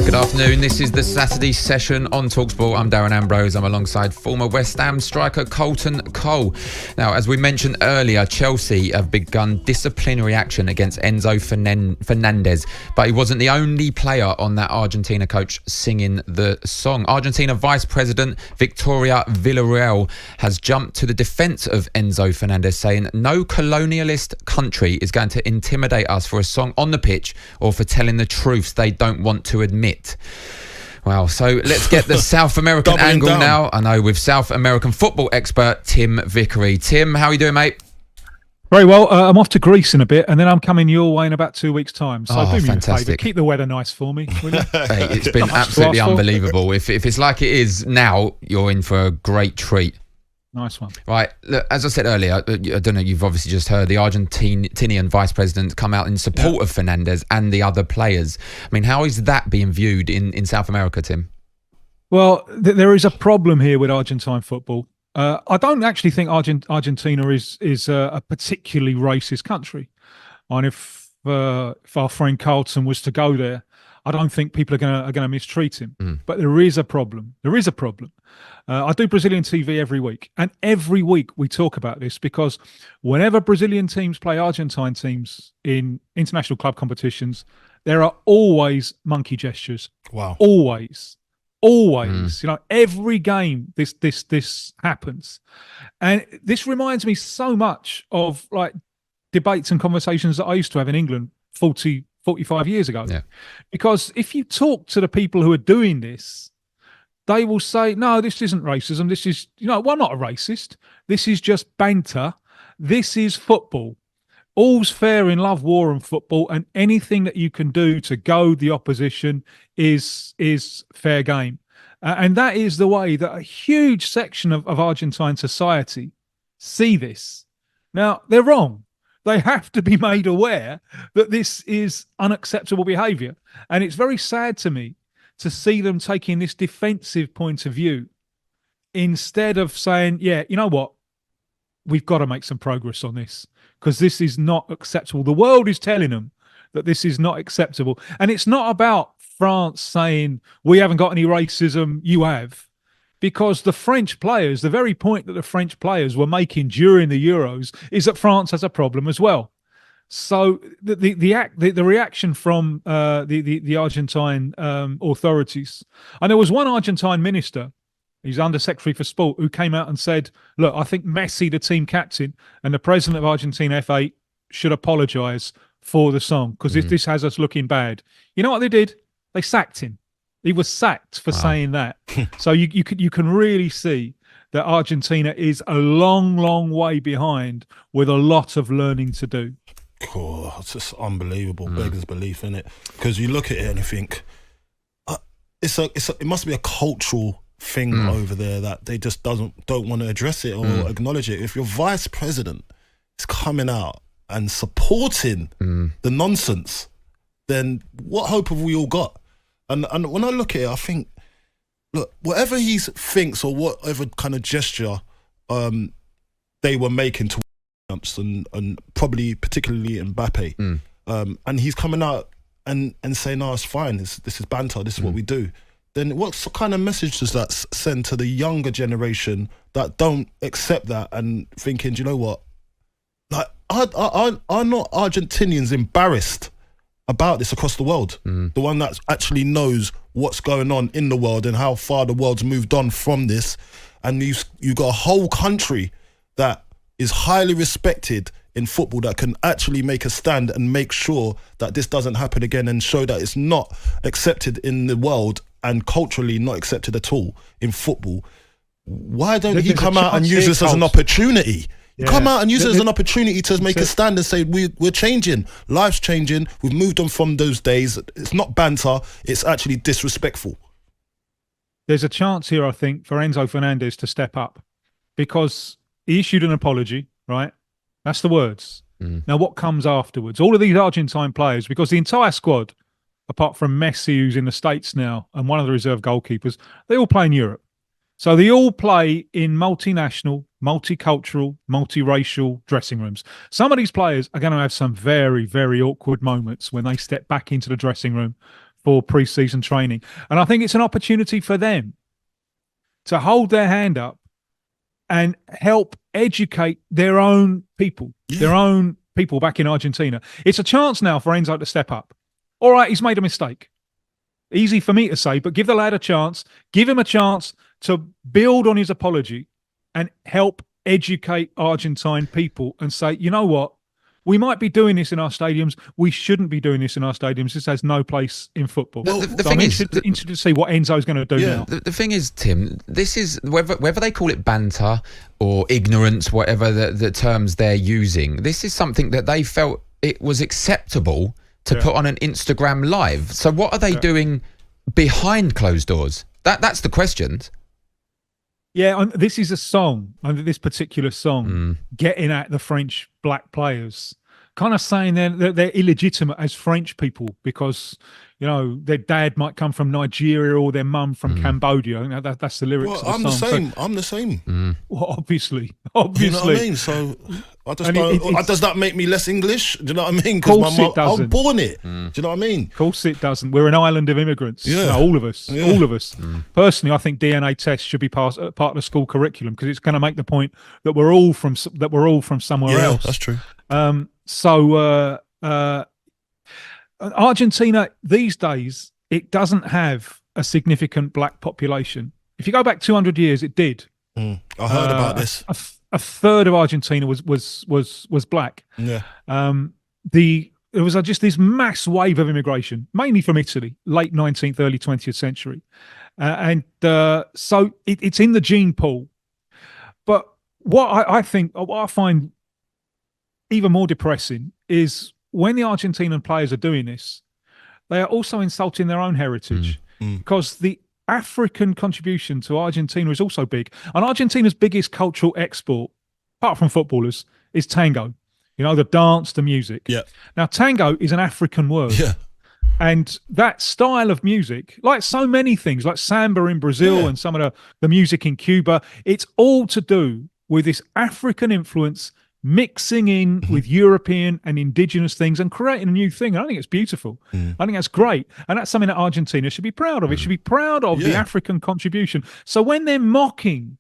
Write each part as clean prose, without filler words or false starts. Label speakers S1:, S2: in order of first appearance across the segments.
S1: Good afternoon, this is the Saturday session on talkSPORT. I'm Darren Ambrose. I'm alongside former West Ham striker Carlton Cole. Now, as we mentioned earlier, Chelsea have begun disciplinary action against Enzo Fernandez, but he wasn't the only player on that Argentina coach singing the song. Argentina Vice President Victoria Villarreal has jumped to the defence of Enzo Fernandez, saying no colonialist country is going to intimidate us for a song on the pitch or for telling the truths they don't want to admit. Wow, so let's get the South American angle now. I know, with South American football expert Tim Vickery. Tim, how are you doing, mate?
S2: Very well. I'm off to Greece in a bit, and then I'm coming your way in about 2 weeks' time. So do me
S1: fantastic.
S2: a favour, keep the weather nice for me, will you?
S1: Hey, it's been absolutely unbelievable. If it's like it is now, you're in for a great treat.
S2: Nice one.
S1: Right, look, as I said earlier, I don't know, you've obviously just heard the Argentinian Vice President come out in support of Fernandez and the other players. I mean, how is that being viewed in South America, Tim?
S2: Well, there is a problem here with Argentine football. I don't actually think Argentina is a particularly racist country. And if our friend Carlton was to go there, I don't think people are going to mistreat him. But there is a problem. There is a problem. I do Brazilian TV every week, and every week we talk about this because whenever Brazilian teams play Argentine teams in international club competitions, there are always monkey gestures.
S3: Wow.
S2: Always. You know, every game this happens. And this reminds me so much of like debates and conversations that I used to have in England 45 years ago. Yeah. Because if you talk to the people who are doing this, they will say, no, this isn't racism. This is, well, I'm not a racist. This is just banter. This is football. All's fair in love, war, and football, and anything that you can do to goad the opposition is fair game. And that is the way that a huge section of Argentine society see this. Now, they're wrong. They have to be made aware that this is unacceptable behaviour. And it's very sad to me to see them taking this defensive point of view instead of saying, yeah, you know what? We've got to make some progress on this because this is not acceptable. The world is telling them that this is not acceptable. And it's not about France saying, we haven't got any racism, you have. Because the French players, the very point that the French players were making during the Euros is that France has a problem as well. So the reaction from the Argentine authorities, and there was one Argentine minister, he's Under Secretary for Sport, who came out and said, look, I think Messi, the team captain, and the president of Argentina F8 should apologise for the song because this has us looking bad. You know what they did? They sacked him. He was sacked for saying that. So you can really see that Argentina is a long, long way behind with a lot of learning to do.
S3: Oh, it's just unbelievable, beggars belief, isn't it? Because you look at it and you think, it must be a cultural thing over there that they just don't want to address it or acknowledge it. If your vice president is coming out and supporting the nonsense, then what hope have we all got? And when I look at it, I think, look, whatever he thinks or whatever kind of gesture they were making to and probably particularly Mbappe, and he's coming out and saying, no, it's fine, this is banter, this is what we do, then what kind of message does that send to the younger generation that don't accept that and thinking, do you know what, like, are not Argentinians embarrassed about this across the world? The one that actually knows what's going on in the world and how far the world's moved on from this, and you got a whole country that is highly respected in football that can actually make a stand and make sure that this doesn't happen again and show that it's not accepted in the world and culturally not accepted at all in football. Why don't he come out and use this as an opportunity? Yeah. Come out and use it as an opportunity to make a stand and say, we're changing, life's changing, we've moved on from those days. It's not banter, it's actually disrespectful.
S2: There's a chance here, I think, for Enzo Fernandez to step up because he issued an apology, right? That's the words. Now, what comes afterwards? All of these Argentine players, because the entire squad, apart from Messi, who's in the States now, and one of the reserve goalkeepers, they all play in Europe. So they all play in multinational, multicultural, multiracial dressing rooms. Some of these players are going to have some very, very awkward moments when they step back into the dressing room for pre-season training. And I think it's an opportunity for them to hold their hand up and help educate their own people, back in Argentina. It's a chance now for Enzo to step up. All right, he's made a mistake. Easy for me to say, but give the lad a chance. Give him a chance to build on his apology and help educate Argentine people and say, you know what? We might be doing this in our stadiums. We shouldn't be doing this in our stadiums. This has no place in football.
S1: Well, the thing is,
S2: interested to see what Enzo's going to do now.
S1: The thing is, Tim, this is whether they call it banter or ignorance, whatever the terms they're using. This is something that they felt it was acceptable to put on an Instagram live. So what are they doing behind closed doors? That's the question.
S2: Yeah, this is a song, this particular song, getting at the French black players, kind of saying they're illegitimate as French people because, you know, their dad might come from Nigeria or their mum from Cambodia. You know, that's the lyrics of the song.
S3: I'm the same.
S2: Well, obviously.
S3: You know what I mean? So I just don't, does that make me less English? Do you know what I mean? Because my mum, I was born it. Do you know what I mean?
S2: Of course it doesn't. We're an island of immigrants. Yeah. You know, all of us. Personally, I think DNA tests should be part of the school curriculum because it's going to make the point that we're all from somewhere else.
S3: That's true.
S2: Argentina these days, it doesn't have a significant black population. If you go back 200 years, it did.
S3: I heard about this.
S2: A third of Argentina was black.
S3: Yeah.
S2: There was just this mass wave of immigration, mainly from Italy, late 19th, early 20th century, so it's in the gene pool. But what I find even more depressing is when the Argentinian players are doing this, they are also insulting their own heritage because the African contribution to Argentina is also big. And Argentina's biggest cultural export, apart from footballers, is tango. You know, the dance, the music.
S3: Yeah.
S2: Now, tango is an African word.
S3: Yeah.
S2: And that style of music, like so many things, like samba in Brazil and some of the music in Cuba, it's all to do with this African influence mixing in with European and indigenous things and creating a new thing. And I think it's beautiful. I think that's great. And that's something that Argentina should be proud of. It should be proud of the African contribution. So when they're mocking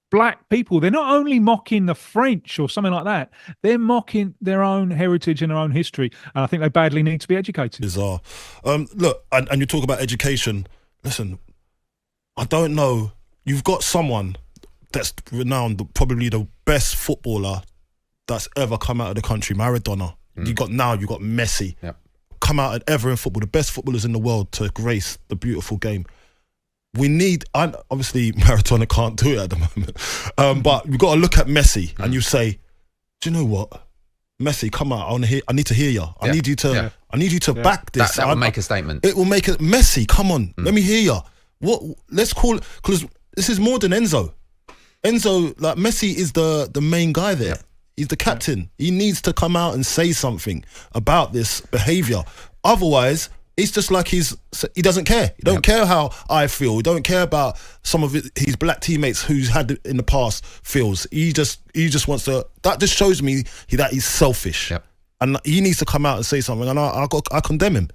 S2: black people, they're not only mocking the French or something like that, they're mocking their own heritage and their own history. And I think they badly need to be educated.
S3: Bizarre. Look, and you talk about education. Listen, I don't know. You've got someone that's renowned, probably the best footballer that's ever come out of the country, Maradona. You've got Messi.
S1: Yep.
S3: Come out ever in football, the best footballers in the world to grace the beautiful game. We need, and obviously Maradona can't do it at the moment, but we've got to look at Messi and you say, do you know what? Messi, come out. I need to hear you. I need you to back this.
S1: That will make a statement.
S3: It will make it. Messi, come on. Let me hear you. Let's call it, because this is more than Enzo. Enzo, like Messi is the main guy there. He's the captain. He needs to come out and say something about this behaviour. Otherwise, it's just like he doesn't care. He don't care how I feel. He don't care about some of his black teammates who's had in the past feels. He just wants to. That just shows me that he's selfish.
S1: Yep.
S3: And he needs to come out and say something. And I condemn him.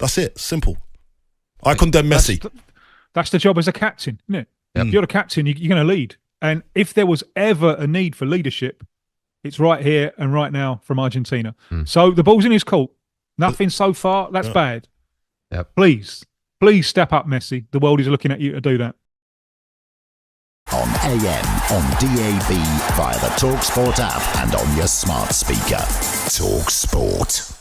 S3: That's it. Simple. I condemn Messi.
S2: That's the job as a captain, isn't it? Yep. If you're the captain, you're going to lead. And if there was ever a need for leadership, it's right here and right now from Argentina. So the ball's in his court. Nothing so far. That's bad.
S1: Yep.
S2: Please step up, Messi. The world is looking at you to do that.
S4: On AM, on DAB, via the talkSPORT app and on your smart speaker. talkSPORT.